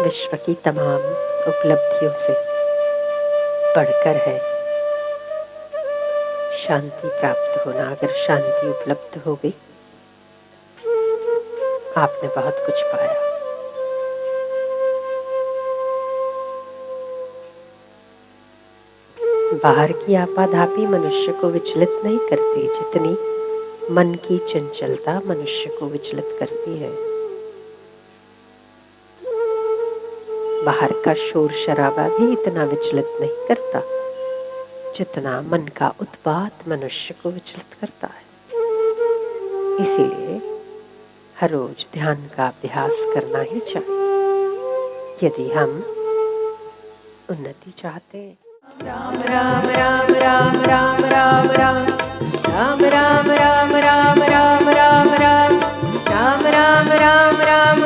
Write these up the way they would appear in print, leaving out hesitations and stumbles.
विश्व की तमाम उपलब्धियों से बढ़कर है शांति प्राप्त होना। अगर शांति उपलब्ध हो गई, आपने बहुत कुछ पाया। बाहर की आपाधापी मनुष्य को विचलित नहीं करती, जितनी मन की चंचलता मनुष्य को विचलित करती है। बाहर का शोर शराबा भी इतना विचलित नहीं करता जितना मन का उत्पात मनुष्य को विचलित करता है। इसीलिए हर रोज ध्यान का अभ्यास करना ही चाहिए यदि हम उन्नति चाहते हैं। राम राम राम राम राम राम राम राम राम राम राम राम राम राम राम राम राम राम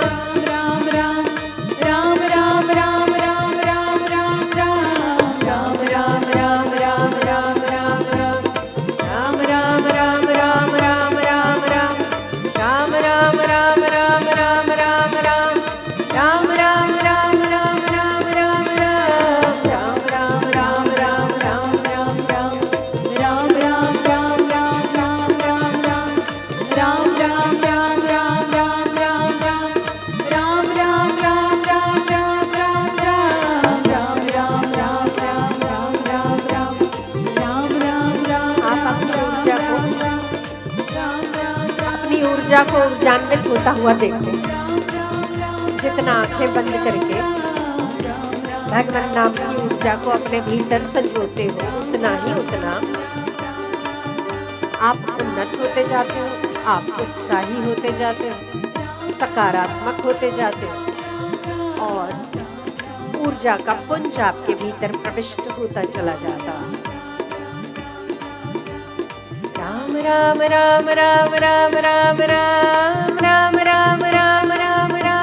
ऊर्जा को ऊर्जान्वित होता हुआ देखते हैं। जितना आंखें बंद करके भगवान नाम की ऊर्जा को अपने भीतर संजोते हो, उतना आप उन्नत होते जाते हो, आप उत्साही होते जाते हो, सकारात्मक होते जाते हो और ऊर्जा का पुंज आपके भीतर प्रविष्ट होता चला जाता। राम राम राम राम राम राम राम राम राम राम राम राम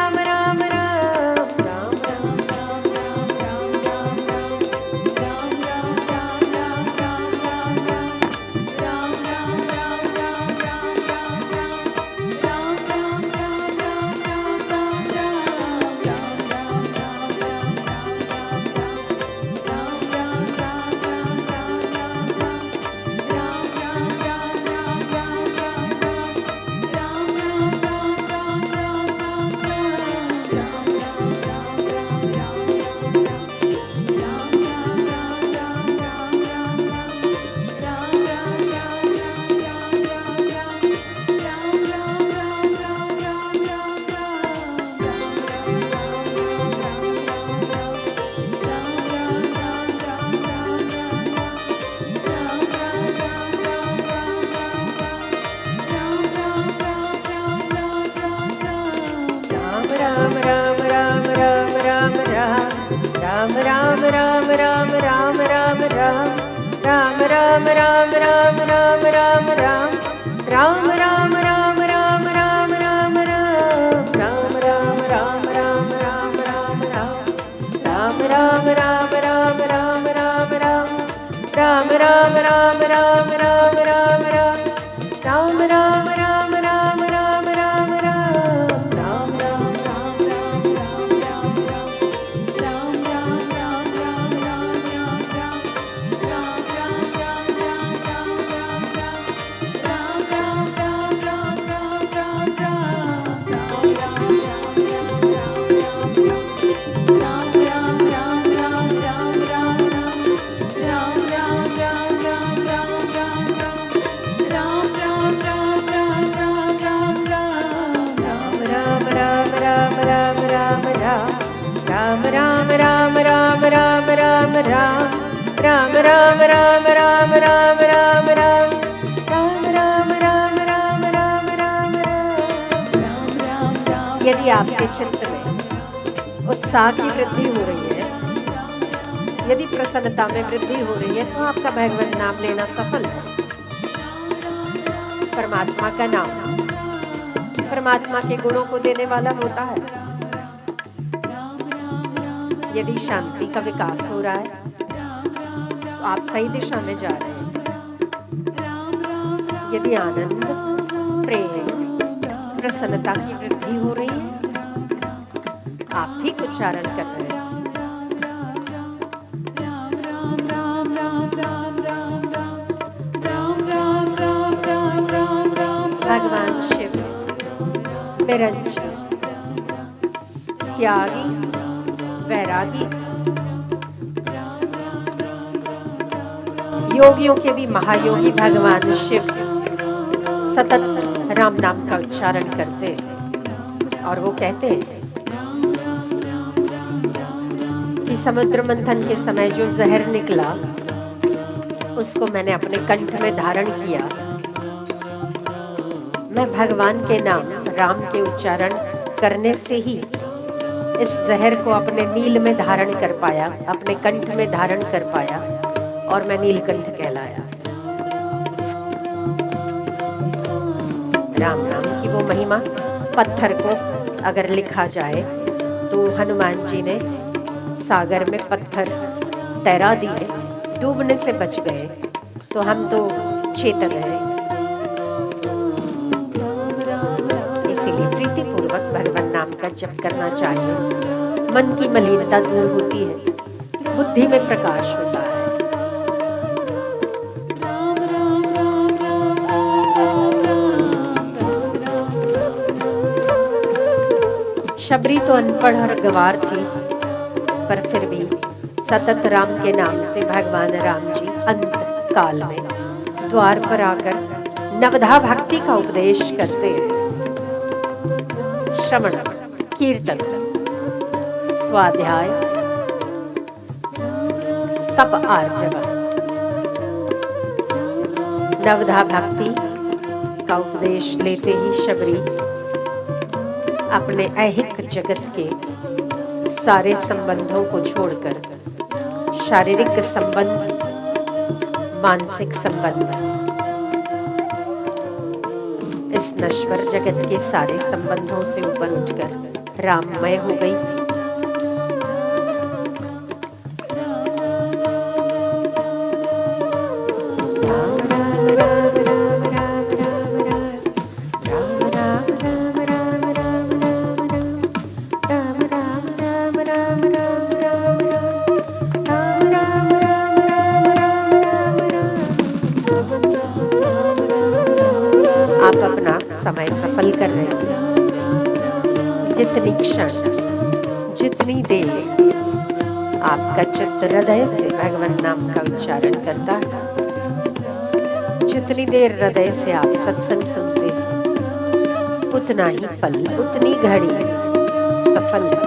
यदि आपके चित्त में उत्साह की वृद्धि हो रही है, यदि प्रसन्नता में वृद्धि हो रही है, तो आपका भगवान नाम लेना सफल है। परमात्मा का नाम परमात्मा के गुणों को देने वाला होता है। यदि शांति का विकास हो रहा है तो आप सही दिशा में जा रहे हैं। यदि आनंद, प्रेम, प्रसन्नता की वृद्धि हो रही है, आप ठीक उच्चारण कर रहे हैं। भगवान शिव निरंजन, त्यागी, वैरागी, योगियों के भी महायोगी भगवान शिव सतत राम नाम का उच्चारण करते हैं। और वो कहते हैं कि समुद्र मंथन के समय जो जहर निकला उसको मैंने अपने कंठ में धारण किया। मैं भगवान के नाम राम के उच्चारण करने से ही इस जहर को अपने नील में धारण कर पाया, अपने कंठ में धारण कर पाया और मैं नीलकंठ कहलाया। राम नाम की वो महिमा, पत्थर को अगर लिखा जाए तो हनुमान जी ने सागर में पत्थर तैरा दिए, डूबने से बच गए, तो हम तो चेतन हैं। इसीलिए प्रीतिपूर्वक भगवान नाम का जप करना चाहिए। मन की मलिनता दूर होती है, बुद्धि में प्रकाश होता है। शबरी तो अनपढ़ और गंवार थी, पर फिर भी सतत राम के नाम से भगवान राम जी अंत काल में द्वार पर आकर नवधा भक्ति का उपदेश करते हैं। श्रवण, कीर्तन, स्वाध्याय, तप आर्जव, नवधा भक्ति का उपदेश लेते ही शबरी अपने ऐहिक जगत के सारे संबंधों को छोड़कर शारीरिक संबंध, मानसिक संबंध, इस नश्वर जगत के सारे संबंधों से ऊपर उठकर राममय हो गई। आप अपना समय सफल कर रहे हैं। जितनी क्षण, जितनी देर आपका चित्त हृदय से भगवान नाम का उच्चारण करता है, जितनी देर हृदय से आप सत्संग सुनते हैं, उतना ही पल, उतनी घड़ी सफल है।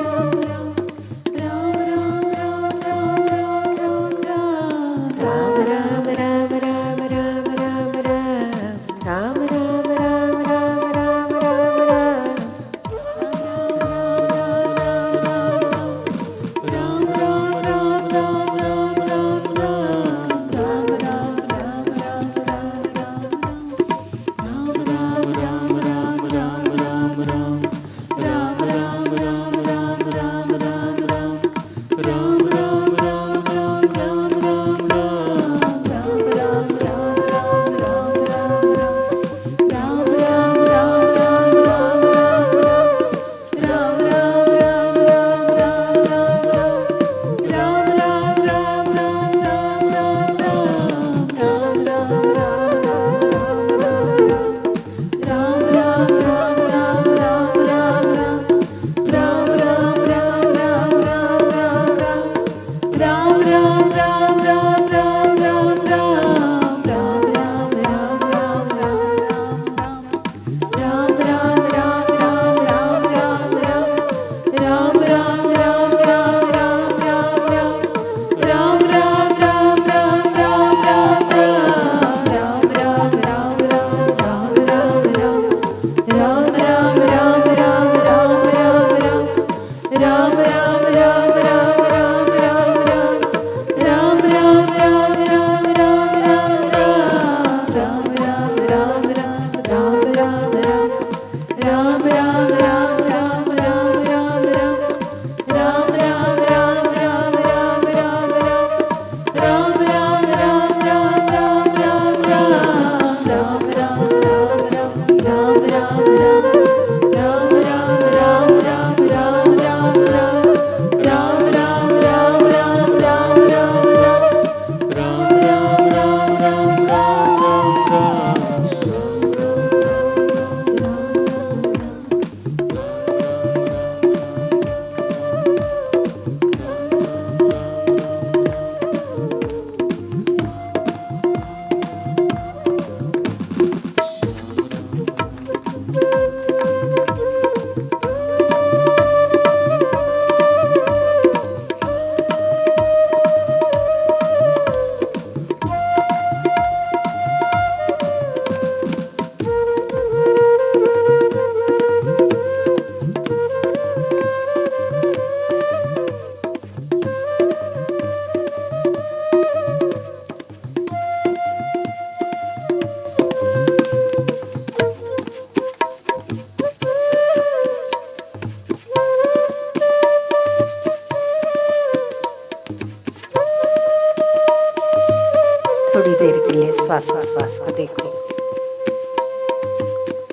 श्वासोश्वास को देखो।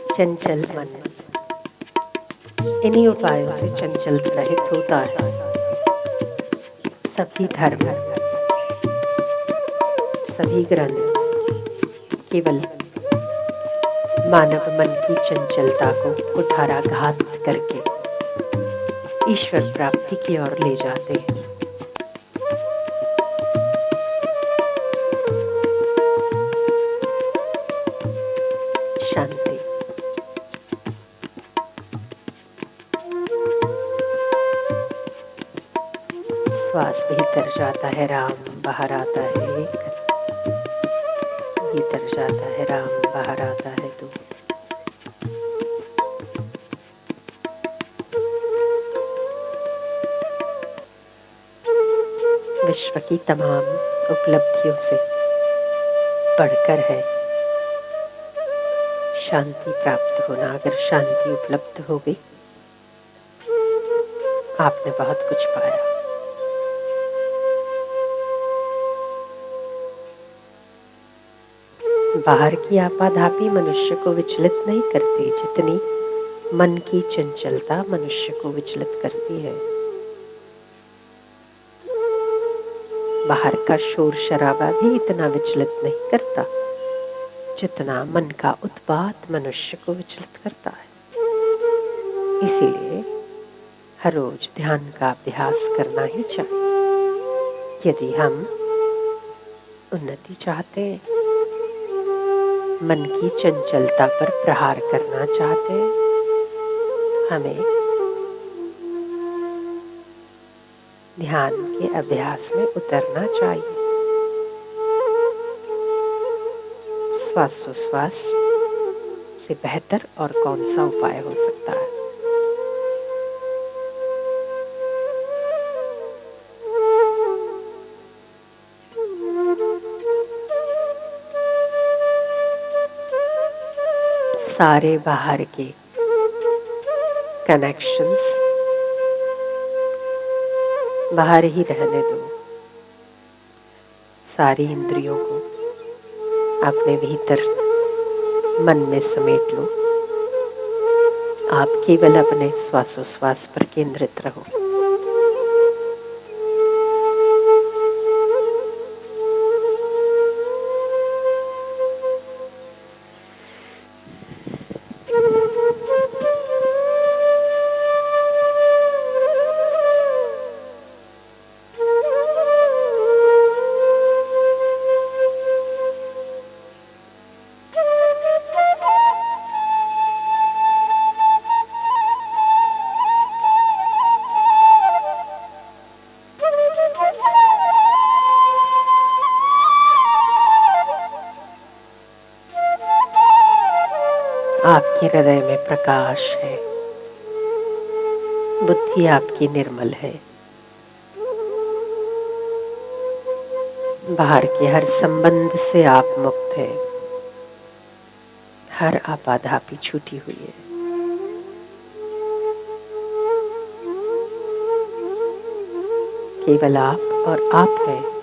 चंचल मन इन्हीं उपायों से चंचल रहित होता है। सभी धर्म, सभी ग्रंथ केवल मानव मन की चंचलता को कुठाराघात करके ईश्वर प्राप्ति की ओर ले जाते हैं। शांति। श्वास भीतर जाता है, राम बाहर आता है एक, भीतर जाता है राम बाहर आता है दो। विश्व की तमाम उपलब्धियों से बढ़कर है शांति प्राप्त होना। अगर शांति उपलब्ध हो गई, आपने बहुत कुछ पाया। बाहर की आपाधापी मनुष्य को विचलित नहीं करती जितनी मन की चंचलता मनुष्य को विचलित करती है। बाहर का शोर शराबा भी इतना विचलित नहीं करता जितना मन का उत्पात मनुष्य को विचलित करता है। इसीलिए हर रोज ध्यान का अभ्यास करना ही चाहिए। यदि हम उन्नति चाहते हैं, मन की चंचलता पर प्रहार करना चाहते हैं, हमें ध्यान के अभ्यास में उतरना चाहिए। श्वासोश्वास से बेहतर और कौन सा उपाय हो सकता है। सारे बाहर के कनेक्शंस बाहर ही रहने दो। सारी इंद्रियों को अपने भीतर मन में समेट लो। आप केवल अपने श्वासोश्वास पर केंद्रित रहो। आपके हृदय में प्रकाश है, बुद्धि आपकी निर्मल है। बाहर के हर संबंध से आप मुक्त हैं। हर आपाधापी छूटी हुई है। केवल आप और आप हैं।